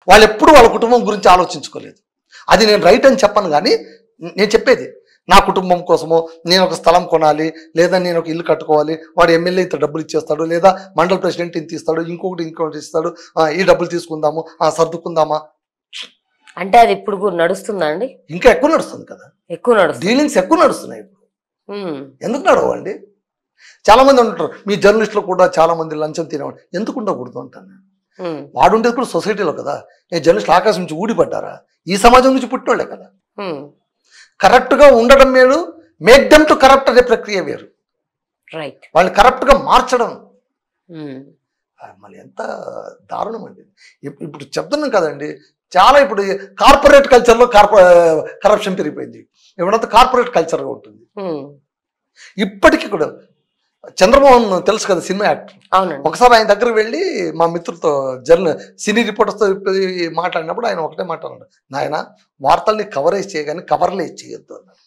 వాళ్ళు ఎప్పుడు వాళ్ళ కుటుంబం గురించి ఆలోచించుకోలేదు. అది నేను రైట్ అని చెప్పను, కానీ నేను చెప్పేది నా కుటుంబం కోసమో, నేను ఒక స్థలం కొనాలి, లేదా నేను ఒక ఇల్లు కట్టుకోవాలి, వాడు ఎమ్మెల్యే ఇంత డబ్బులు ఇచ్చేస్తాడు, లేదా మండల ప్రెసిడెంట్ ఇంత ఇస్తాడు, ఇంకొకటి ఇస్తాడు, ఈ డబ్బులు తీసుకుందాము, సర్దుకుందామా అంటే అది ఇప్పుడు కూడా నడుస్తుందా అండి? ఇంకా ఎక్కువ నడుస్తుంది కదా, ఎక్కువ నడుస్తుంది, డీలింగ్స్ ఎక్కువ నడుస్తున్నాయి ఇప్పుడు. ఎందుకు నడవండి? చాలా మంది ఉంటారు, మీ జర్నలిస్టులు కూడా చాలా మంది లంచం తినేవాడు. ఎందుకు ఉండకూడదు అంటాను నేను. వాడు ఉండేది కూడా సొసైటీలో కదా. ఏ జర్నలిస్టులు ఆకాశం నుంచి ఊడిపడ్డారా? ఈ సమాజం నుంచి పుట్టినోళ్లే కదా. కరెక్ట్గా ఉండడం వేరు, మేక్ దెమ్ టు కరప్ట్ అనే ప్రక్రియ వేరు. రైట్, వాళ్ళని కరప్ట్గా మార్చడం మళ్ళీ ఎంత దారుణం అండి. ఇప్పుడు చెప్తున్నాం కదండి, చాలా ఇప్పుడు కార్పొరేట్ కల్చర్లో కరప్షన్ పెరిగిపోయింది. ఇప్పుడంతా కార్పొరేట్ కల్చర్గా ఉంటుంది. ఇప్పటికీ కూడా చంద్రమోహన్ తెలుసు కదా, సినిమా యాక్టర్. ఒకసారి ఆయన దగ్గరకు వెళ్ళి మా మిత్రులతో సినీ రిపోర్టర్స్తో మాట్లాడినప్పుడు ఆయన ఒకటే మాట్లాడాడు, నాయన వార్తల్ని కవరేజ్ చేయగానే కవర్లేజ్ చేయొద్దు అన్నాడు.